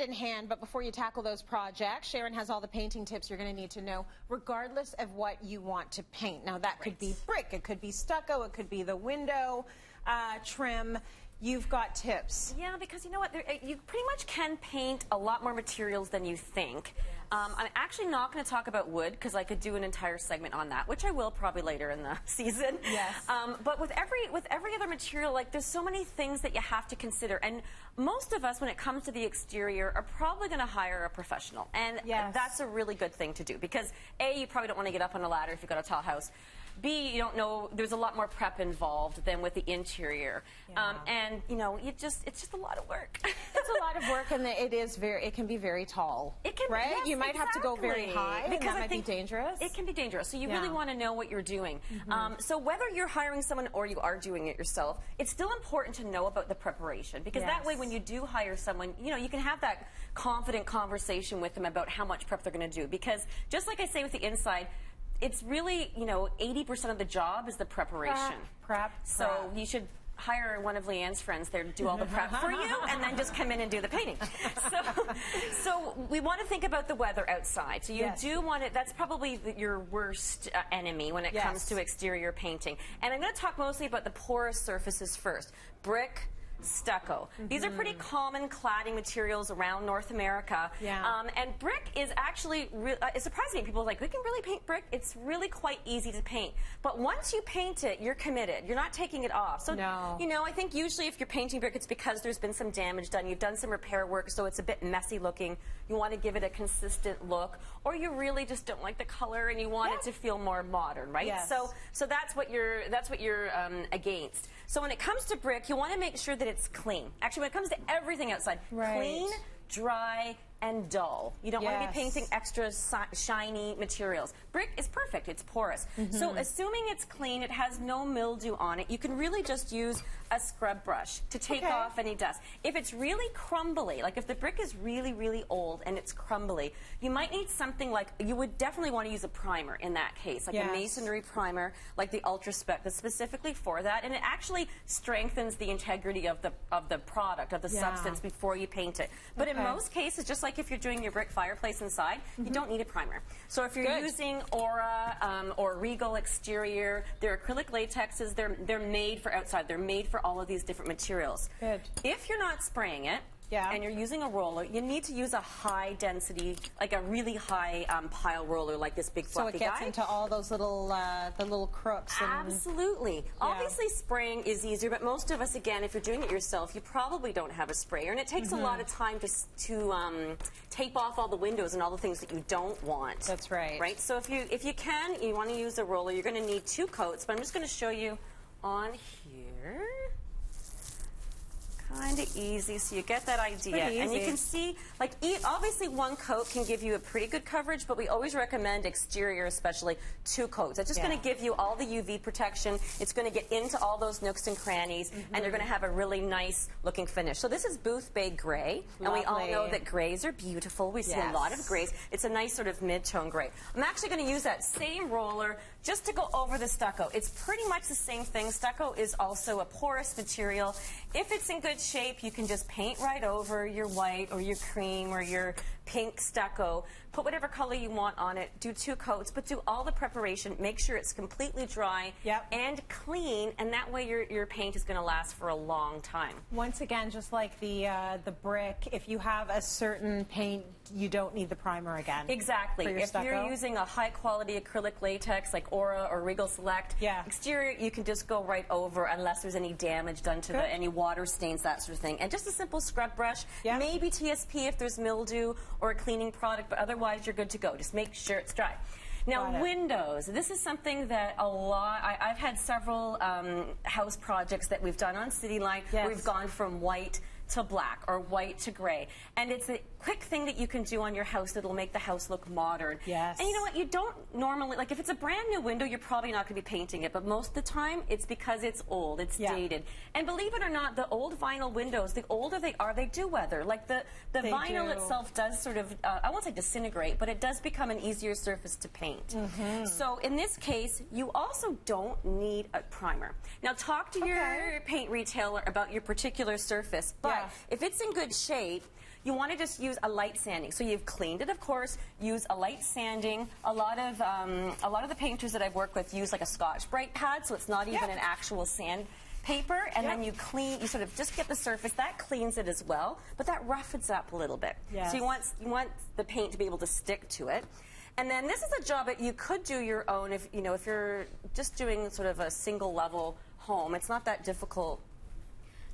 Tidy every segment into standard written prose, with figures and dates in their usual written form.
hand in hand, but before you tackle those projects, Sharon has all the painting tips you're going to need to know, regardless of what you want to paint. Now, that could be brick, it could be stucco, it could be the window trim. You've got tips. Yeah, because you know what? You pretty much can paint a lot more materials than you think. Yes. I'm actually not going to talk about wood because I could do an entire segment on that, which I will probably later in the season. Yes. But with every other material, like there's so many things that you have to consider. And most of us, when it comes to the exterior, are probably going to hire a professional. And that's a really good thing to do because A, you probably don't want to get up on a ladder if you've got a tall house. B, you don't know, there's a lot more prep involved than with the interior. Yeah. And, you know, it's just a lot of work. It's a lot of work, and it can be very tall. It can, right? Yes, you might have to go very high, because that might be dangerous. It can be dangerous, so you really want to know what you're doing. So whether you're hiring someone or you are doing it yourself, it's still important to know about the preparation, because that way when you do hire someone, you know, you can have that confident conversation with them about how much prep they're going to do, because just like I say with the inside, it's really, you know, 80% of the job is the preparation. Prep. So you should hire one of Leanne's friends there to do all the prep for you, and then just come in and do the painting. So we want to think about the weather outside. So you do want it. That's probably your worst enemy when it comes to exterior painting. And I'm going to talk mostly about the porous surfaces first. Brick, stucco. These are pretty common cladding materials around North America. And brick is actually, it's surprising. People are like, we can really paint brick? It's really quite easy to paint. But once you paint it, you're committed. You're not taking it off. So, you know, I think usually if you're painting brick, it's because there's been some damage done. You've done some repair work, so it's a bit messy looking. You want to give it a consistent look. Or you really just don't like the color and you want it to feel more modern, right? So that's what you're against. So when it comes to brick, you want to make sure that it's clean. Actually, when it comes to everything outside, clean, dry, and dull. You don't want to be painting extra shiny materials. Brick is perfect. It's porous. So assuming it's clean, it has no mildew on it, you can really just use a scrub brush to take off any dust. If it's really crumbly, like if the brick is really, really old and it's crumbly, you might need something like, you would definitely want to use a primer in that case, like a Masonry Primer, like the Ultra Spec, that's specifically for that, and it actually strengthens the integrity of the product, of the substance before you paint it. But in most cases, just like if you're doing your brick fireplace inside, you don't need a primer. So if you're using Aura or Regal exterior, they're acrylic latexes, they're made for outside. They're made for all of these different materials. If you're not spraying it, and you're using a roller, you need to use a high density, like a really high pile roller, like this big fluffy guy. So it gets into all those little, the little crooks. Absolutely. Obviously spraying is easier, but most of us, again, if you're doing it yourself, you probably don't have a sprayer, and it takes a lot of time to tape off all the windows and all the things that you don't want. That's right. Right? So if you can, you want to use a roller, you're going to need 2 coats, but I'm just going to show you on here. Kind of easy, so you get that idea. And you can see, like, obviously 1 coat can give you a pretty good coverage, but we always recommend exterior, especially 2 coats. It's just going to give you all the UV protection. It's going to get into all those nooks and crannies, and you're going to have a really nice looking finish. So this is Booth Bay Gray, and we all know that grays are beautiful. We see a lot of grays. It's a nice sort of mid-tone gray. I'm actually going to use that same roller just to go over the stucco. It's pretty much the same thing. Stucco is also a porous material. If it's in good shape, you can just paint right over your white or your cream or your pink stucco. Put whatever color you want on it. Do 2 coats, but do all the preparation. Make sure it's completely dry and clean, and that way your paint is going to last for a long time. Once again, just like the brick, if you have a certain paint, you don't need the primer again. Exactly. If you're using a high-quality acrylic latex like Aura or Regal Select, exterior, you can just go right over unless there's any damage done to any water stains, that sort of thing. And just a simple scrub brush, maybe TSP if there's mildew or a cleaning product, but otherwise you're good to go. Just make sure it's dry. Now, windows. This is something that I've had several house projects that we've done on City Line where we've gone from white to black or white to gray. And it's a quick thing that you can do on your house that'll make the house look modern. Yes. And you know what? You don't normally, like if it's a brand new window, you're probably not going to be painting it. But most of the time, it's because it's old. It's dated. And believe it or not, the old vinyl windows, the older they are, they do weather. Like the vinyl itself does sort of, I won't say disintegrate, but it does become an easier surface to paint. Mm-hmm. So in this case, you also don't need a primer. Now talk to your paint retailer about your particular surface. But if it's in good shape, you want to just use a light sanding. So you've cleaned it, of course, use a light sanding. A lot of the painters that I've worked with use like a Scotch-Brite pad, so it's not even an actual sandpaper, and then you sort of just get the surface. That cleans it as well, but that roughens it up a little bit. Yes. So you want the paint to be able to stick to it. And then this is a job that you could do your own if you're just doing sort of a single level home. It's not that difficult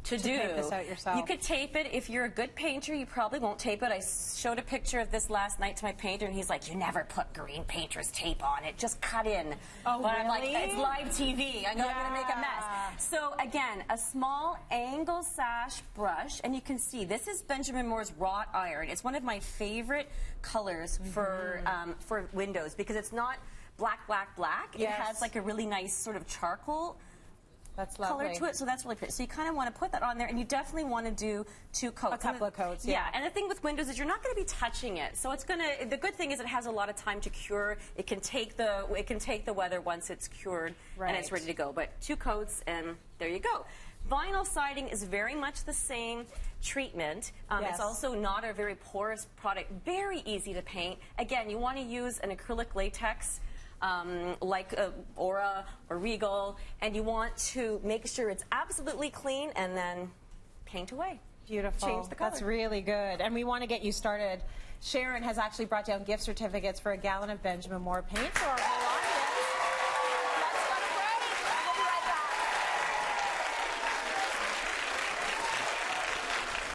to do. Tape this out yourself. You could tape it. If you're a good painter, you probably won't tape it. I showed a picture of this last night to my painter, and he's like, "You never put green painter's tape on it. Just cut in." Oh, but really? I'm like, it's live TV. I know I'm going to make a mess. So again, a small angle sash brush, and you can see this is Benjamin Moore's wrought iron. It's one of my favorite colors for windows because it's not black, black, black. It has like a really nice sort of charcoal color to it, so that's really pretty. So you kind of want to put that on there, and you definitely want to do 2 coats. A couple of coats, yeah. And the thing with windows is you're not going to be touching it, so it's going to. The good thing is it has a lot of time to cure. It can take the weather once it's cured and it's ready to go. But 2 coats, and there you go. Vinyl siding is very much the same treatment. It's also not a very porous product. Very easy to paint. Again, you want to use an acrylic latex. Like Aura or Regal, and you want to make sure it's absolutely clean and then paint away. Beautiful. Change the color. That's really good. And we want to get you started. Sharon has actually brought down gift certificates for a gallon of Benjamin Moore paint. So our